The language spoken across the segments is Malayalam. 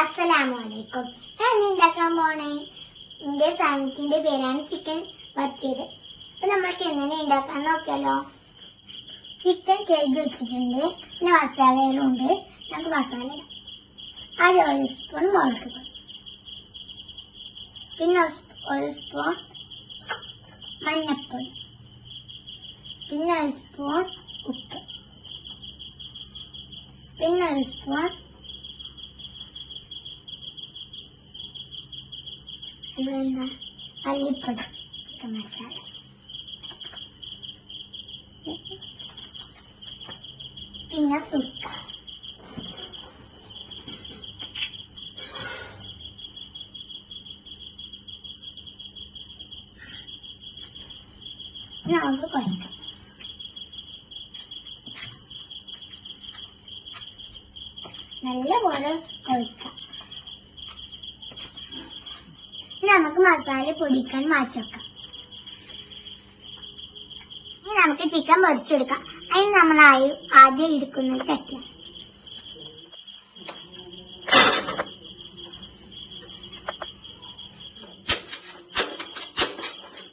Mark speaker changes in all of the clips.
Speaker 1: അസ്സലാമലൈക്കും. ഞാൻ ഉണ്ടാക്കാൻ പോണേ എന്റെ സാധനത്തിന്റെ പേരാണ് ചിക്കൻ വറുത്തത്. അപ്പൊ നമ്മൾക്ക് എങ്ങനെ ഉണ്ടാക്കാൻ നോക്കിയാലോ. ചിക്കൻ കഴുകി വെച്ചിട്ടുണ്ട്, പിന്നെ മസാലകളും ഉണ്ട്. നമുക്ക് മസാല ഇടാം. 1 സ്പൂൺ മുളക് പൊടി, പിന്നെ 1 സ്പൂൺ മഞ്ഞൾപ്പൊടി, പിന്നെ 1 സ്പൂൺ ഉപ്പ്, പിന്നെ 1 സ്പൂൺ മല്ലിപ്പൊടി, ചിക്കൻ മസാല, പിന്നെ സുക്ക, നമുക്ക് കുഴക്കാം. നല്ലപോലെ കുഴക്കാം. നമുക്ക് മസാല പൊടിക്കാൻ മാറ്റി വെക്കാം. ഇനി നമുക്ക് ചിക്കൻ പൊരിച്ചെടുക്കാം. അതിന് നമ്മൾ ആദ്യം എടുക്കുന്ന ചട്ടി.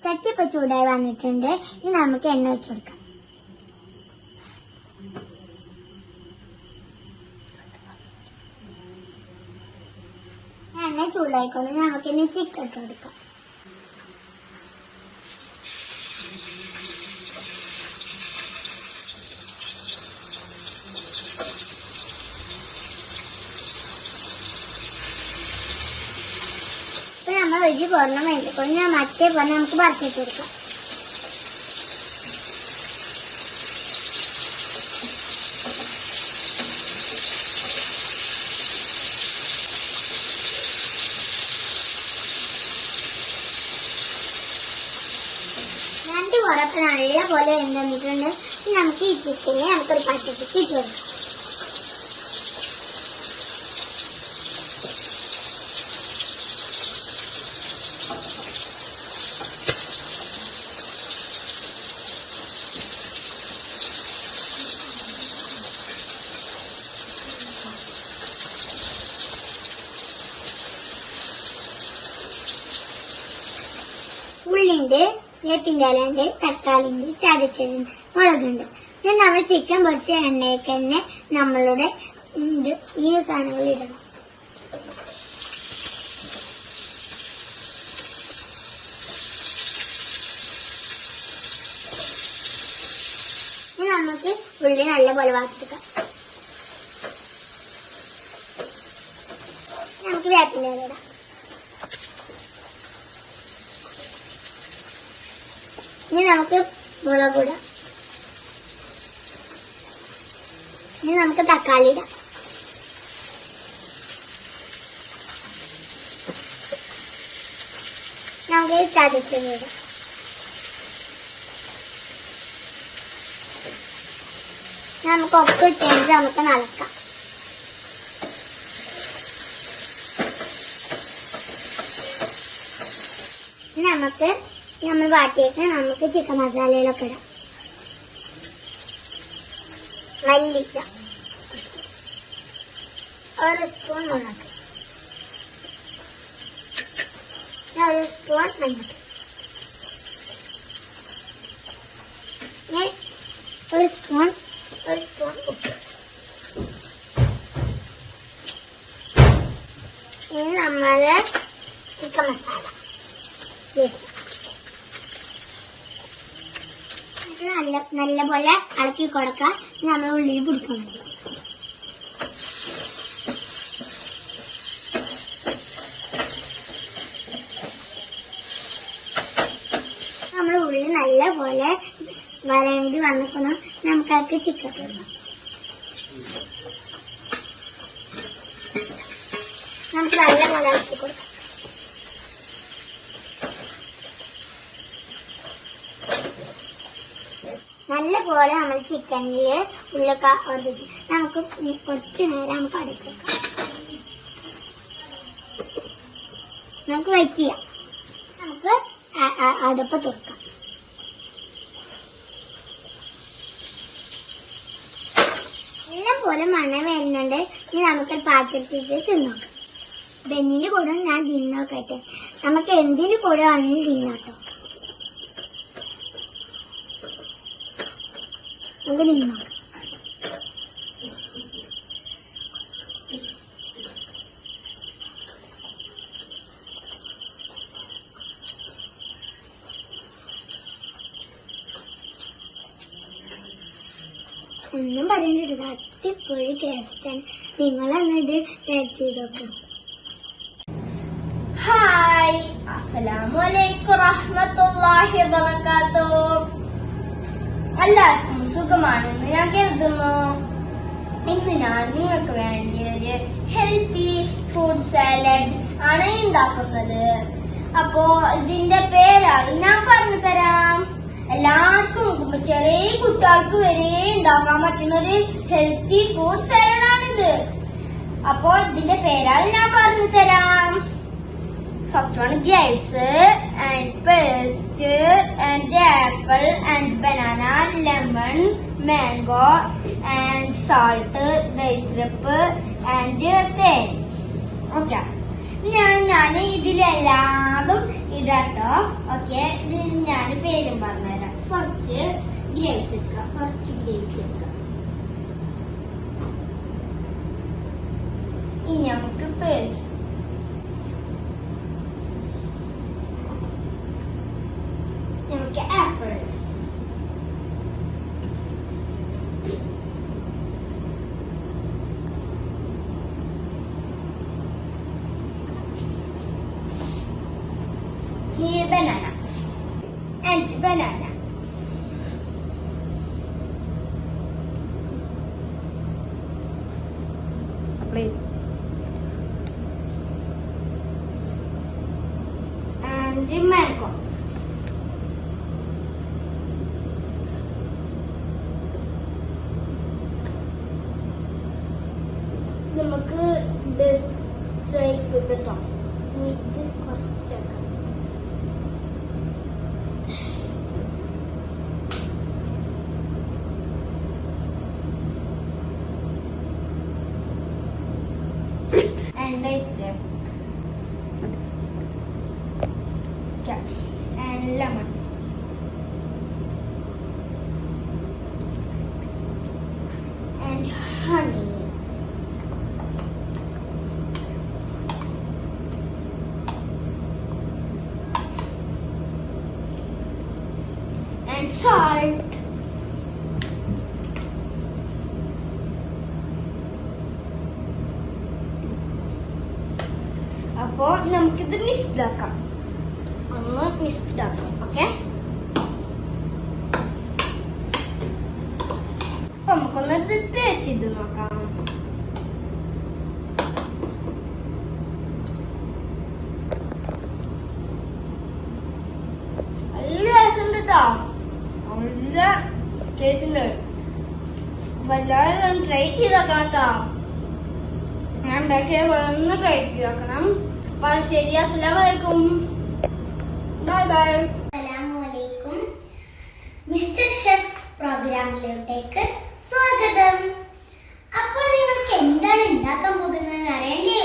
Speaker 1: ചട്ടി ഇപ്പൊ ചൂടായി വന്നിട്ടുണ്ട്. ഇനി നമുക്ക് എണ്ണ വെച്ച് കൊടുക്കാം. എണ്ണ ചൂടായിക്കൊണ്ട് നമുക്ക് ഇനി ചിക്കൻ ഇട്ട് കൊടുക്കാം. ഇപ്പൊ നമ്മൾ ഒരു പൊറണം വേണ്ടിക്കൊണ്ട് ഞാൻ മറ്റേ പൊറ നമുക്ക് വറുത്തിട്ട് കൊടുക്കാം. രണ്ട് പുറത്ത് നല്ല പോലെ വെന്തിട്ടുണ്ട്. നമുക്ക് ഈ ചിക്കനെ നമുക്കൊരു പാത്രത്തിൽ ഇട്ട് കൊടുക്കാം. ഉള്ളിണ്ട്, വേപ്പിന്റെ ഇലയുണ്ട്, തക്കാളിയുണ്ട്, ചതച്ചതുണ്ട്, മുളകുണ്ട്. പിന്നെ നമ്മൾ ചിക്കൻ പൊരിച്ച എണ്ണയൊക്കെ തന്നെ നമ്മളുടെ ഈ സാധനങ്ങൾ ഇടണം. ഇനി നമുക്ക് ഉള്ളി നല്ലപോലെ വാർത്തെടുക്കാം. നമുക്ക് വേപ്പിന്റെ ഇല ഇടാം. ഇനി നമുക്ക് മുളക് ഇടാം. ഇനി നമുക്ക് തക്കാളി ഇടാം. നമുക്ക് ചതച്ചത് ഇടാം. നമുക്ക് ഒപ്പം ഇട്ടേക്ക് നമുക്ക് നടക്കാം. നമുക്ക് നമ്മൾ വാട്ടിയിട്ട് നമുക്ക് ചിക്കൻ മസാലയിലൊക്കെ ഇടാം. മല്ലിക്ക, 1 സ്പൂൺ മുളക്, 1 സ്പൂൺ മഞ്ഞൾ, 1 സ്പൂൺ ഉപ്പ്. ഇനി നമ്മള് ചിക്കൻ മസാല നല്ലപോലെ ഇളക്കി കൊടുക്കാം. നമ്മൾ ഉള്ളിൽ പിടിക്കാൻ വേണ്ടി നമ്മൾ ഉള്ളി നല്ലപോലെ വരണ്ടി വന്നിക്കണം. നമുക്കതൊക്കെ ചിക്കൻ ഇടാം. നമുക്ക് നല്ലപോലെ ഇളക്കി കൊടുക്കാം. നല്ലപോലെ നമ്മൾ ചിക്കനില് ഉള്ളൊക്കെ ഉറപ്പിച്ച് നമുക്ക് കുറച്ച് നേരം നമുക്ക് അടച്ചു വെക്കാം. നമുക്ക് വെയിറ്റ് ചെയ്യാം. നമുക്ക് അടുപ്പ് തുറക്കാം. നല്ലപോലെ മണം വരുന്നുണ്ട്. ഇനി നമുക്ക് പാത്രത്തിൽ തിന്നോക്കാം. ബെന്നിന്റെ കൂടെ ഞാൻ തിന്നോക്കട്ടെ. നമുക്ക് എന്തിന്റെ കൂടെ ആണെങ്കിലും തിന്നാട്ടോ. നമുക്ക് തിന്നോ. ഒന്നും പറയണ്ട, അടിപൊളി ടേസ്റ്റാണ്. നിങ്ങളെന്നാ ഇത് ടേസ്റ്റ് ചെയ്തോക്കെ.
Speaker 2: ഹായ്, അസ്സലാമു അലൈക്കും റഹ്മത്തുള്ളാഹി വബറകാതുഹു. എല്ലാവർക്കും സുഖമാണെന്ന് ഞാൻ കരുതുന്നു. ഇന്ന് ഞാൻ നിങ്ങൾക്ക് വേണ്ടി ഒരു ഹെൽത്തി ഫ്രൂട്ട് സാലഡ് ആണ് ഉണ്ടാക്കുന്നത്. അപ്പോ ഇതിന്റെ പേരാണ് ഞാൻ പറഞ്ഞു തരാം. എല്ലാവർക്കും ചെറിയ കുട്ടികൾക്ക് വരെ ഉണ്ടാക്കാൻ പറ്റുന്ന ഒരു ഹെൽത്തി ഫ്രൂട്ട് സാലഡ് ആണിത്. അപ്പോ ഇതിന്റെ പേരാണ് ഞാൻ പറഞ്ഞു തരാം. First one, grapes and paste and apple and banana, lemon, mango and salt, dry syrup and തേൻ. ഓക്കെ, ഞാൻ ഇതിലെല്ലാതും ഇടാട്ടോ. ഓക്കെ, ഇതിന് ഞാൻ പേരും പറഞ്ഞുതരാം. ഫസ്റ്റ് ഗ്രേപ്സ് എടുക്കാം, കുറച്ച് ഗ്രേപ്സ് എടുക്കാം. ഇനി നമുക്ക് പേസ്റ്റ്, നമുക്ക് apple, here banana and banana, and mango. നമുക്ക് സ്ട്രൈക്ക് കേട്ടോ. ഇത് കുറച്ചേക്കാം. And ice cream. Okay. And lemon. And honey. And salt. അപ്പോ നമുക്കിത് മിക്സ്ഡ് ആക്കാം. ഒന്ന് മിക്സ്ഡ് ആക്കാം. ഓക്കെ, അപ്പൊ നമുക്കൊന്ന് ഇത് തേച്ചിട്ട് നോക്കാം. നല്ല ടേസ്റ്റ് കേട്ടോ, നല്ല ടേസ്റ്റ് ഉണ്ട്. എല്ലാവരും ട്രൈ ചെയ്താക്കണം കേട്ടോ. ഞാൻ ഉണ്ടാക്കിയ ഒന്ന് ട്രൈ ചെയ്താക്കണം. ശരി, അസ്സലാമു അലൈക്കും. By bye.
Speaker 1: അസ്സലാമു അലൈക്കും. മിസ്റ്റർ ഷെഫ് പ്രോഗ്രാമിലോട്ടേക്ക് സ്വാഗതം. അപ്പോൾ നിങ്ങൾക്ക് എന്താണ് ഉണ്ടാക്കാൻ പോകുന്നത് അറിയണ്ടേ?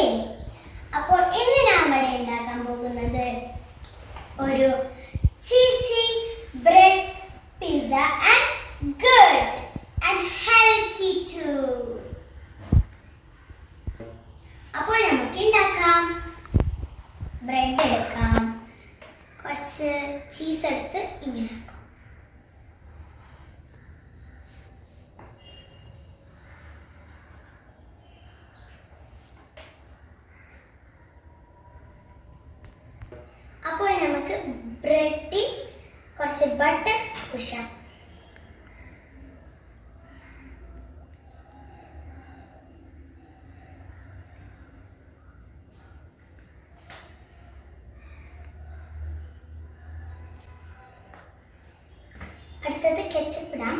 Speaker 1: അപ്പോൾ ഇന്ന് ഞാൻ ഇവിടെ ഉണ്ടാക്കാൻ പോകുന്നത് ഒരു cheesy bread pizza and good and healthy too. അപ്പോൾ നമുക്ക് ഉണ്ടാക്കാം. ബ്രെഡ് എടുക്കാം, കുറച്ച് ചീസ് എടുത്ത് ഇങ്ങനെ ആക്കാം. അപ്പോൾ നമുക്ക് ബ്രെഡിൽ കുറച്ച് ബട്ടർ പൂശാം. അടുത്തത് കെച്ചപ്പ് ഇടാം.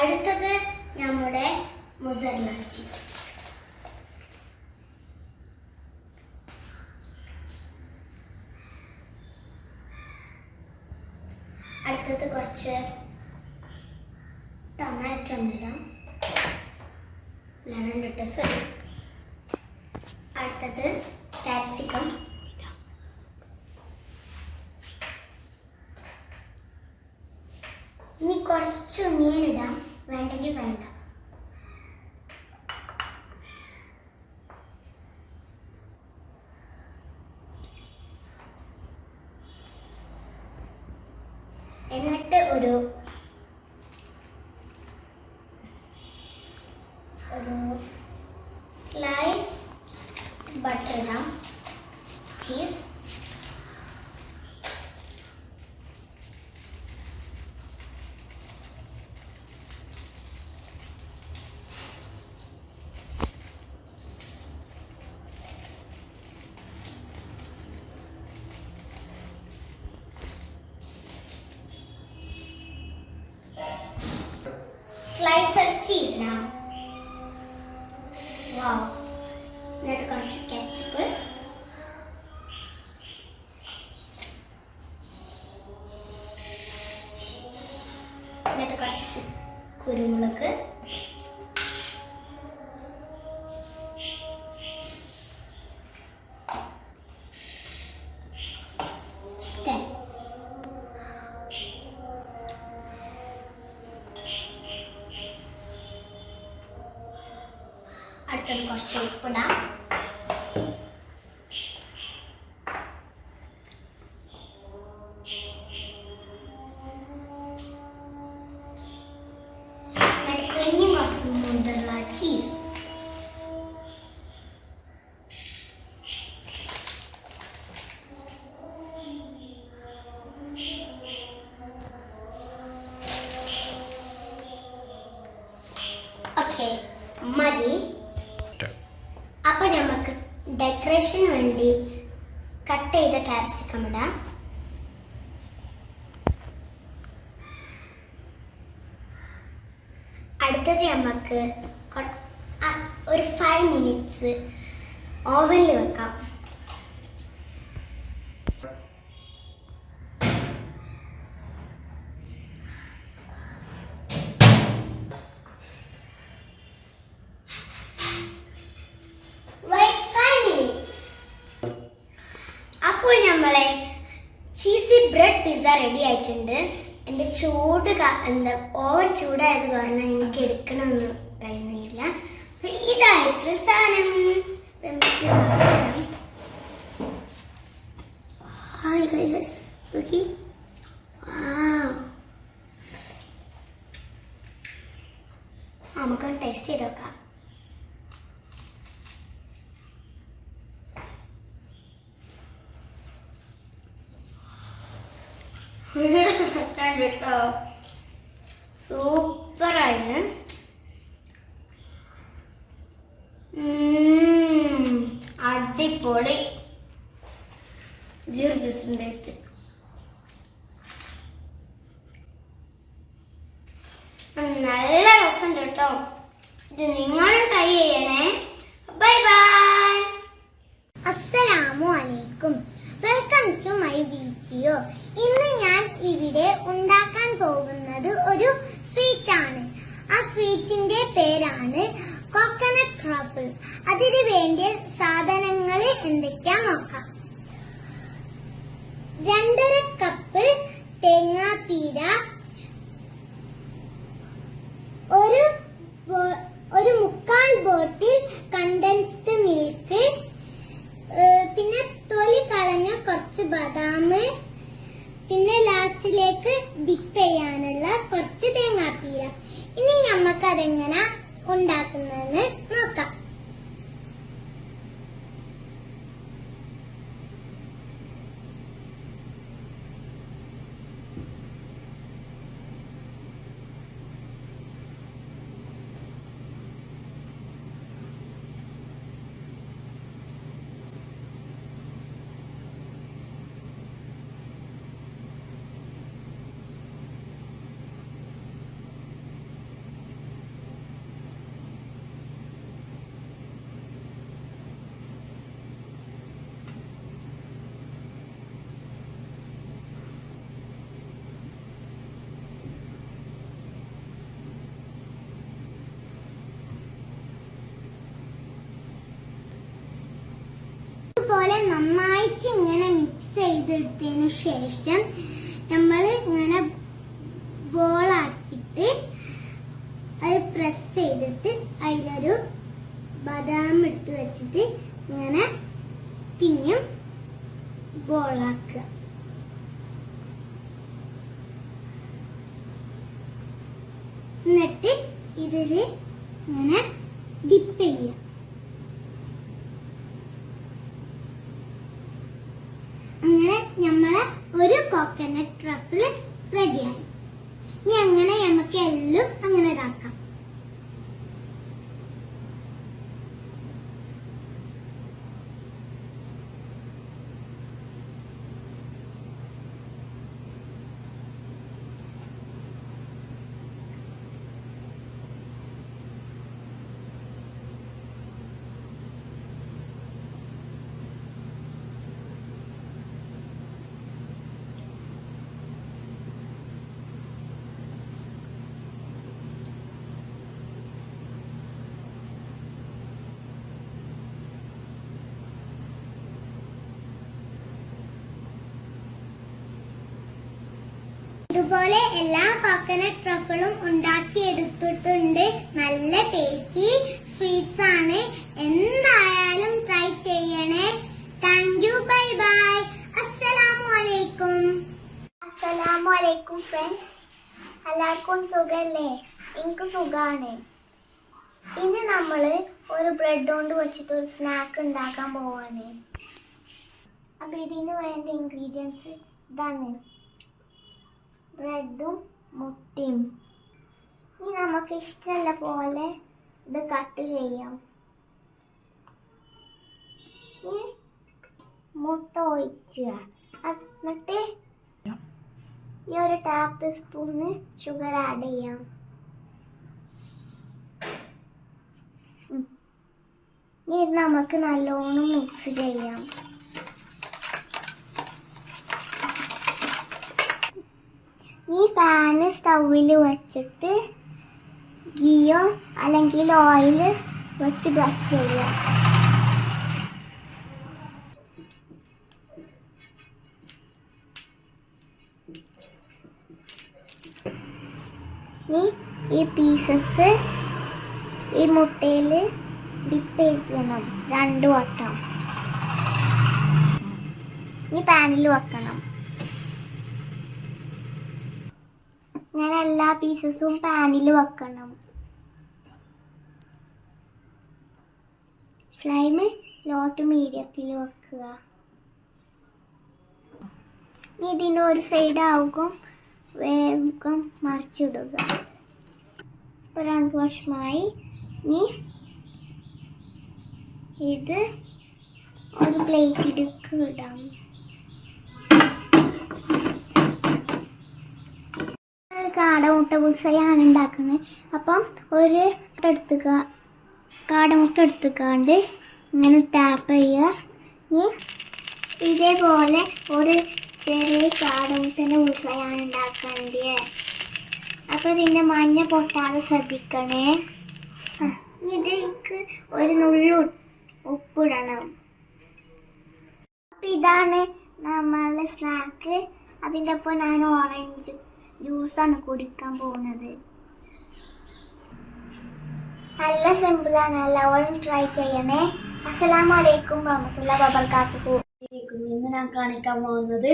Speaker 1: അടുത്തത് നമ്മുടെ മൊസറല്ല ചീസ്. അടുത്തത് കുറച്ച് ടൊമാറ്റോ ഇടാം. Lemon sorry. അടുത്തത് ക്യാപ്സിക്കം. ഇനി കുറച്ച് മീനിടാം, വേണ്ടെങ്കിൽ വേണ്ട. എന്നിട്ട് ഒരു സ്ലൈസ് ബട്ടർ ഇടാം, ചീസ്. സ്ലൈസർ ചീസ് ഇടാം. വാവ്. എന്നിട്ട് കുറച്ച് കെച്ചപ്പ്. എന്നിട്ട് കുറച്ച് കുരുമുളക്. ചിക്കൻ. അടുത്തത് കുറച്ച് ഉപ്പിടാം. പിന്നെ കുറച്ച് മോസറല്ല ചീസ്. ഓക്കെ, മതി. അപ്പൊ നമുക്ക് ഡെക്കറേഷന് വേണ്ടി കട്ട് ചെയ്ത ക്യാപ്സിക്കം ഇടാം. അടുത്തത് നമുക്ക് ഒരു 5 മിനിറ്റ്സ് ഓവനിൽ വെക്കാം. അപ്പോൾ നമ്മളെ ചീസി ബ്രെഡ് പിസ്സ റെഡി ആയിട്ടുണ്ട്. എൻ്റെ ചൂട് ഓവൻ ചൂടായത് കാരണം എനിക്ക് എടുക്കണമെന്ന് കഴിയുന്നില്ല. ഇതായിട്ട് സാധനം നമുക്ക് ടേസ്റ്റ് ചെയ്ത് നോക്കാം. സൂപ്പറാണ്. അടിപൊളി. 0% ടേസ്റ്റ്. നല്ല രസമുണ്ട് കേട്ടോ. ഇത് നിങ്ങളും ട്രൈ ചെയ്യണേ. Bye bye. അസ്സലാമു അലൈക്കും. Welcome to my video. ഇന്ന് ഞാൻ ഇവിടെ ഉണ്ടാക്കാൻ പോകുന്നത് ഒരു സ്വീറ്റ് ആണ്. ആ സ്വീറ്റിന്റെ പേരാണ് കോക്കനട്ട് ട്രഫിൾ. അതിന് വേണ്ടിയ സാധനങ്ങൾ എന്തൊക്കെയാ നോക്കാം. 2.5 കപ്പ് തേങ്ങാപ്പീര, ഒരു 1/4 ബോട്ടിൽ കണ്ടൻസ്ഡ് മിൽക്ക്, പിന്നെ തൊലി കളഞ്ഞ കുറച്ച് ബദാം, പിന്നെ ലാസ്റ്റിലേക്ക് ഡിപ്പ് ചെയ്യാനുള്ള കുറച്ച് തേങ്ങാപ്പീര. ഇനി നമുക്ക് അതെങ്ങനെ ഉണ്ടാക്കുന്നതെന്ന് നോക്കാം. നന്നായിട്ട് ഇങ്ങനെ മിക്സ് ചെയ്തെടുത്തതിന് ശേഷം നമ്മൾ ഇങ്ങനെ ബോളാക്കിയിട്ട് അത് പ്രസ് ചെയ്തിട്ട് അതിലൊരു ബദാം എടുത്ത് വെച്ചിട്ട് ഇങ്ങനെ പിന്നെയും ബോളാക്കുക. എന്നിട്ട് ഇതില് ഇങ്ങനെ ഡിപ്പ് ചെയ്യുക. അങ്ങനെ നമ്മളെ ഒരു കോക്കനട്ട് ട്രഫിൾ റെഡിയായി. ഇനി അങ്ങനെ നമുക്ക് എല്ലാം അങ്ങനെ ഇതാക്കാം. ഇതുപോലെ എല്ലാ കോക്കനട്ട് ട്രഫിളും ഉണ്ടാക്കിയെടുത്തിട്ടുണ്ട്. നല്ല ടേസ്റ്റി സ്വീറ്റ്സ് ആണ്. എന്തായാലും ട്രൈ ചെയ്യണേ. Thank you. By bye. അസ്സലാമു അലൈക്കും. അസ്സലാമു അലൈക്കും ഫ്രണ്ട്സ്. എല്ലാവർക്കും സുഖല്ലേ? എനിക്ക് സുഖാണ്. ഇന്ന് നമ്മള് ഒരു ബ്രെഡ് കൊണ്ട് വെച്ചിട്ട് ഒരു സ്നാക്ക് ഉണ്ടാക്കാൻ പോവാണ്. അപ്പൊ ഇതിന് വേണ്ട ഇൻഗ്രീഡിയൻസ് ഇതാണ്: ബ്രെഡും മുട്ടയും. ഇനി നമുക്ക് ഇഷ്ടമുള്ള പോലെ ഇത് കട്ട് ചെയ്യാം. ഇനി മുട്ട ഒഴിക്കുക. എന്നിട്ട് ഈ ഒരു ടേബിൾ സ്പൂണ് ഷുഗർ ആഡ് ചെയ്യാം. ഇനി ഇത് നമുക്ക് നല്ലോണം മിക്സ് ചെയ്യാം. ഈ പാന് സ്റ്റൗവിൽ വെച്ചിട്ട് ഗീയോ അല്ലെങ്കിൽ ഓയിൽ വെച്ച് ബ്രഷ് ചെയ്യുക. ഈ പീസസ് ഈ മുട്ടയിൽ ഡിപ്പ് ചെയ്യണം 2 വട്ടം. ഈ പാനിൽ വെക്കണം. ഇങ്ങനെ എല്ലാ പീസസും പാനിൽ വെക്കണം. ഫ്ലെയിം ലോ ടു മീഡിയത്തിൽ വെക്കുക. ഇതിൻ്റെ ഒരു സൈഡ് ആവുമ്പോൾ വേഗം മറിച്ചിടുക. ഇപ്പോൾ 2 വർഷമായി. ഇനി ഇത് ഒരു പ്ലേറ്റിലേക്ക് ഇടാം. കാടമുട്ട പുൽസയാണ് ഉണ്ടാക്കുന്നത്. അപ്പം ഒരു കാടമുട്ട എടുത്തുക്കാണ്ട് ഇങ്ങനെ ടാപ്പ് ചെയ്യുക. ഇനി ഇതേപോലെ ഒരു ചെറിയ കാടമുട്ടൻ്റെ പുൽസയാണ് ഉണ്ടാക്കേണ്ടത്. അപ്പോൾ ഇതിൻ്റെ മഞ്ഞ പൊട്ടാതെ ശ്രദ്ധിക്കണേ. ഇതിലേക്ക് ഒരു നുള്ളു ഉപ്പിടണം. അപ്പം ഇതാണ് നമ്മളുടെ സ്നാക്ക്. അതിൻ്റെ ഒപ്പം ഞാൻ ഓറഞ്ച് ജ്യൂസാണ് കുടിക്കാൻ പോകുന്നത്. നല്ല സിമ്പിളാണ്. എല്ലാവരും ട്രൈ ചെയ്യണേ. അസ്സലാമു അലൈക്കും വറഹ്മത്തുള്ളാഹി വബറകാതുഹു.
Speaker 2: ഇന്ന് ഞാൻ കാണിക്കാൻ പോകുന്നത്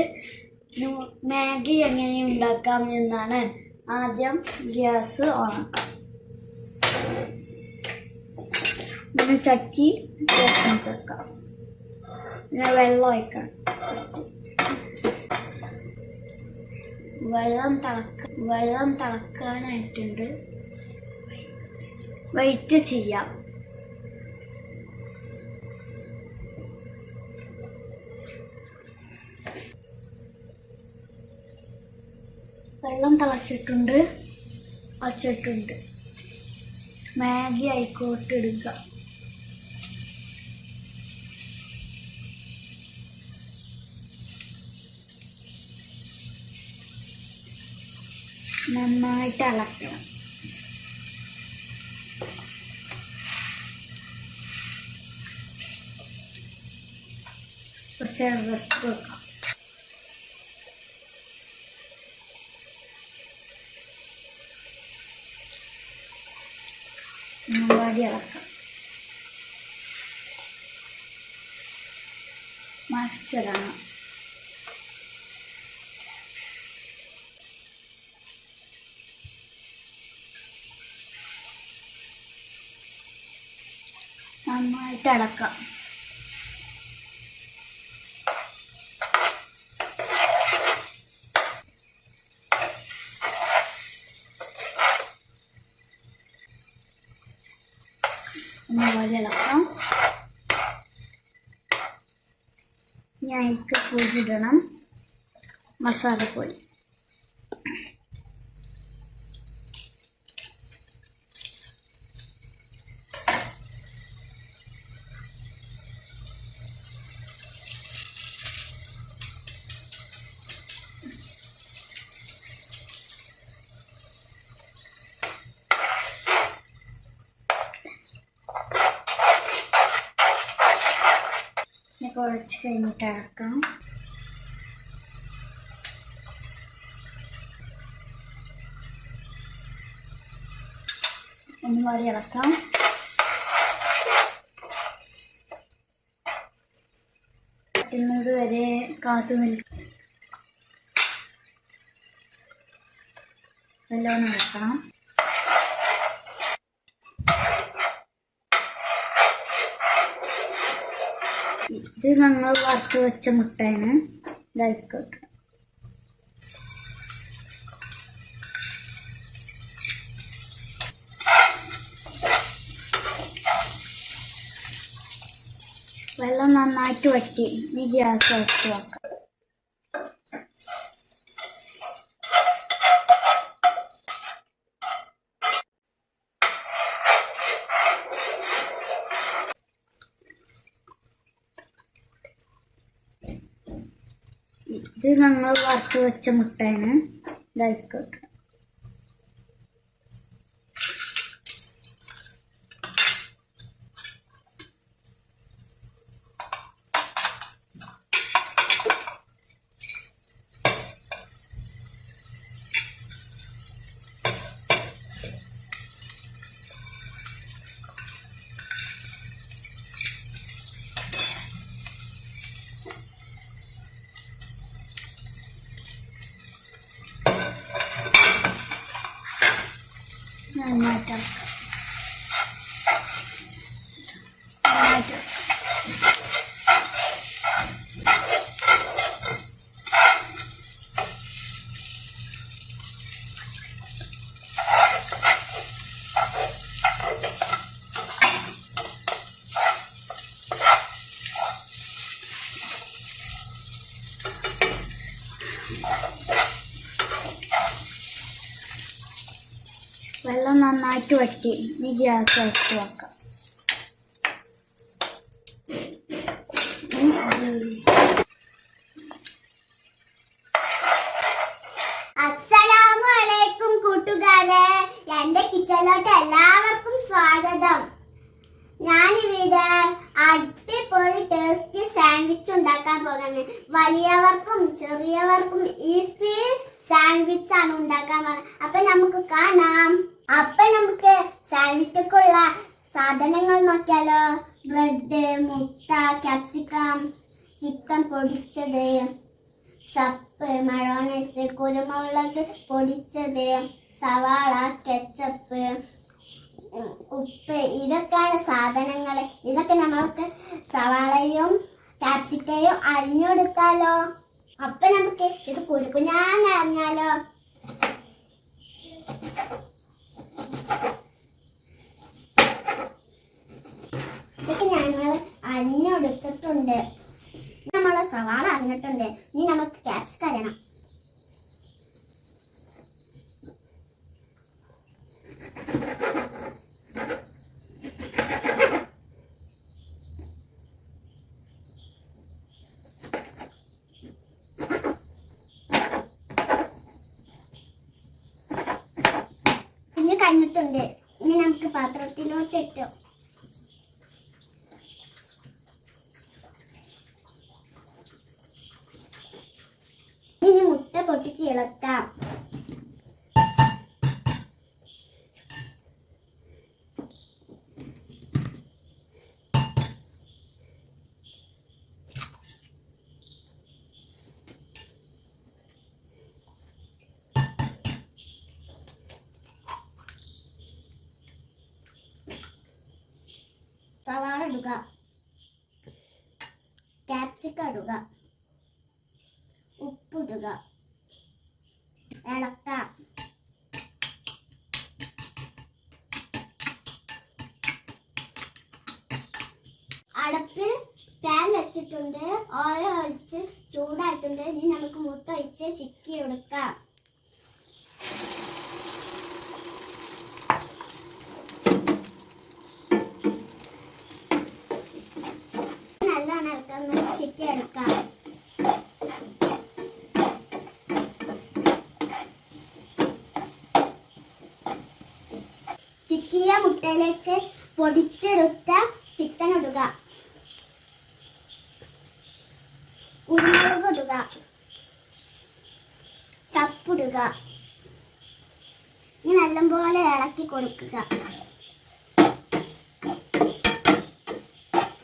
Speaker 2: മാഗി എങ്ങനെ ഉണ്ടാക്കാം എന്നാണ്. ആദ്യം ഗ്യാസ് ഓണാക്കാം. പിന്നെ ചട്ടി വെക്കാം. പിന്നെ വെള്ളം ഒഴിക്കണം. വെള്ളം തിളക്കാനായിട്ടുണ്ട്. വെയിറ്റ് ചെയ്യാം. വെള്ളം തിളച്ചിട്ടുണ്ട്. വച്ചിട്ടുണ്ട്. മാഗി ആയിക്കോട്ട് ഇടുക. നന്നായിട്ട് ഇളക്കണം. കുറച്ച് റെസ്റ്റ് വെക്കാം. വാടി ഇളക്കാം. മറിച്ചിടണം. നന്നായിട്ട് ഇളക്കാം. ഒന്നുപോലെ ഇളക്കാം. ഇനി അതിലേക്ക് പൊടി ഇടണം. മസാലപ്പൊടി. കുറച്ച് കഴിഞ്ഞിട്ട് ഇളക്കാം. ഒന്നുകൂടി ഇളക്കാം. പറ്റുന്നത് വരെ കാത്തു നിൽക്കാം. നല്ലോണം ഇളക്കണം. ഇത് ഞങ്ങൾ വറുത്ത് വെച്ച മുട്ടയാണ്. ഇതായിക്കോട്ടെ. വെള്ളം നന്നായിട്ട് വറ്റി. ഇനി ഗ്യാസ് ഓഫ് വെക്കാം. ഇത് ഞങ്ങൾ വറുത്ത് വെച്ച മുട്ടയാണ്. ഇതായിക്കോട്ടെ. നന്നായിട്ട് വെള്ളം നന്നായിട്ട് വറ്റി. ഇനി ഗ്യാസ് ഓഫ് വെക്കാം.
Speaker 1: അസ്സലാമു അലൈക്കും കൂട്ടുകാരെ, എന്റെ കിച്ചണിലോട്ട് എല്ലാവർക്കും സ്വാഗതം. ഞാനിവിടെ അടിപൊളി ടേസ്റ്റി സാൻഡ്വിച്ച് ഉണ്ടാക്കാൻ പോകുന്നത്. വലിയവർക്കും ചെറിയവർക്കും ഈസി സാൻഡ്വിച്ച് ആണ് ഉണ്ടാക്കാൻ പോകുന്നത്. അപ്പൊ നമുക്ക് കാണാം. അപ്പൊ നമുക്ക് സാൻഡ്വിച്ചൊക്കെയുള്ള സാധനങ്ങൾ നോക്കിയാലോ. ബ്രെഡ്, മുട്ട, ക്യാപ്സിക്കം, ചിക്കൻ പൊടിച്ചത്, ചപ്പ്, മയോണൈസ്, കുരുമുളക് പൊടിച്ചത്, സവാള, കെച്ചപ്പ്, ഉപ്പ്, ഇതൊക്കെയാണ് സാധനങ്ങൾ. ഇതൊക്കെ നമ്മൾക്ക് സവാളയും ക്യാപ്സിക്കയും അരിഞ്ഞെടുത്താലോ. അപ്പൊ നമുക്ക് ഇത് കുരുക്കുഞ്ഞാന്ന് അറിഞ്ഞാലോ. ഇതൊക്കെ ഞങ്ങൾ അരിഞ്ഞെടുത്തിട്ടുണ്ട്. നമ്മളെ സവാള അറിഞ്ഞിട്ടുണ്ട്. ഇനി നമുക്ക് ക്യാപ്സിക്കം അരിയണം. ഇനി കഴിഞ്ഞിട്ടുണ്ട്. ഇനി നമുക്ക് പാത്രത്തിലോട്ട് ഇട്ടു. പൊട്ടിച്ച് ഇളക്കാം. സവാള ഇടുക, ക്യാപ്സിക്കം ഇടുക, ഉപ്പിടുക, ഇളക്കാം. അടപ്പിൽ പാൻ വെച്ചിട്ടുണ്ട്, ഓയിൽ ഒഴിച്ച് ചൂടായിട്ടുണ്ട്. ഇനി നമുക്ക് മുട്ട ഒഴിച്ച് ചിക്കി എടുക്കാം. നല്ലോണം ഇളക്കാം, ചിക്കി എടുക്കാം. ചിക്കിയ മുട്ടയിലേക്ക് പൊടിച്ചെടുത്ത ചിക്കൻ ഇടുക, കുരുമുളക് ഇടുക, ചപ്പിടുക. ഇനി നല്ലപോലെ ഇളക്കി കൊടുക്കുക.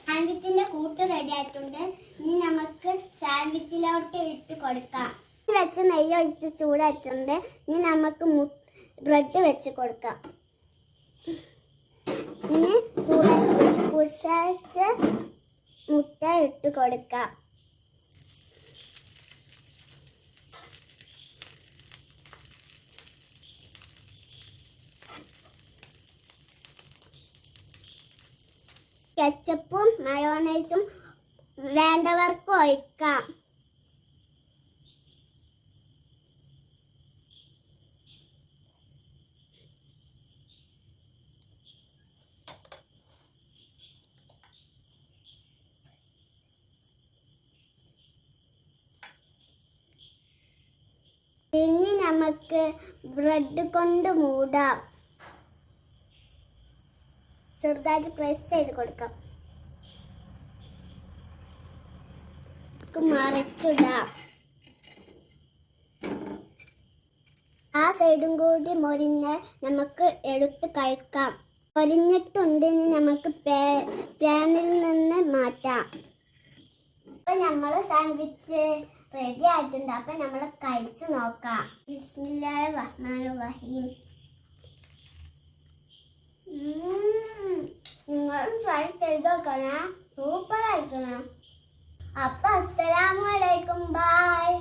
Speaker 1: സാൻഡ്വിച്ചിന്റെ കൂട്ട് റെഡി ആയിട്ടുണ്ട്. ഇനി നമുക്ക് സാൻഡ്വിച്ചിലോട്ട് ഇട്ട് കൊടുക്കാം. വെച്ച് നെയ്യ് ഒഴിച്ച് ചൂടായിട്ടുണ്ട്. ഇനി നമുക്ക് ബ്രെഡ് വെച്ച് കൊടുക്കാം. ഇനി കുഴച്ച് മുട്ട ഇട്ട് കൊടുക്കാം. കെച്ചപ്പും മയോണൈസും വേണ്ടവർക്ക് ഒഴിക്കാം. ഇനി നമുക്ക് ബ്രെഡ് കൊണ്ട് മൂടാം. ചെറുതായിട്ട് പ്രസ് ചെയ്ത് കൊടുക്കാം. മറിച്ചിടാം. ആ സൈഡും കൂടി മൊരിഞ്ഞാൽ നമുക്ക് എടുത്ത് കഴിക്കാം. മൊരിഞ്ഞിട്ടുണ്ട്. ഇനി നമുക്ക് പാനിൽ നിന്ന് മാറ്റാം. അപ്പൊ നമ്മൾ സാൻഡ്വിച്ച് റെഡി ആയിട്ടുണ്ട്. അപ്പൊ നമ്മൾ കഴിച്ചു നോക്കാം. ബിസ്മില്ലാഹിർ റഹ്മാനിർ റഹീം. നിങ്ങൾ ട്രൈ ചെയ്ത് നോക്കണേ, സൂപ്പർ ആയിക്കണം. അപ്പൊ അസ്സലാമു അലൈക്കും, ബൈ.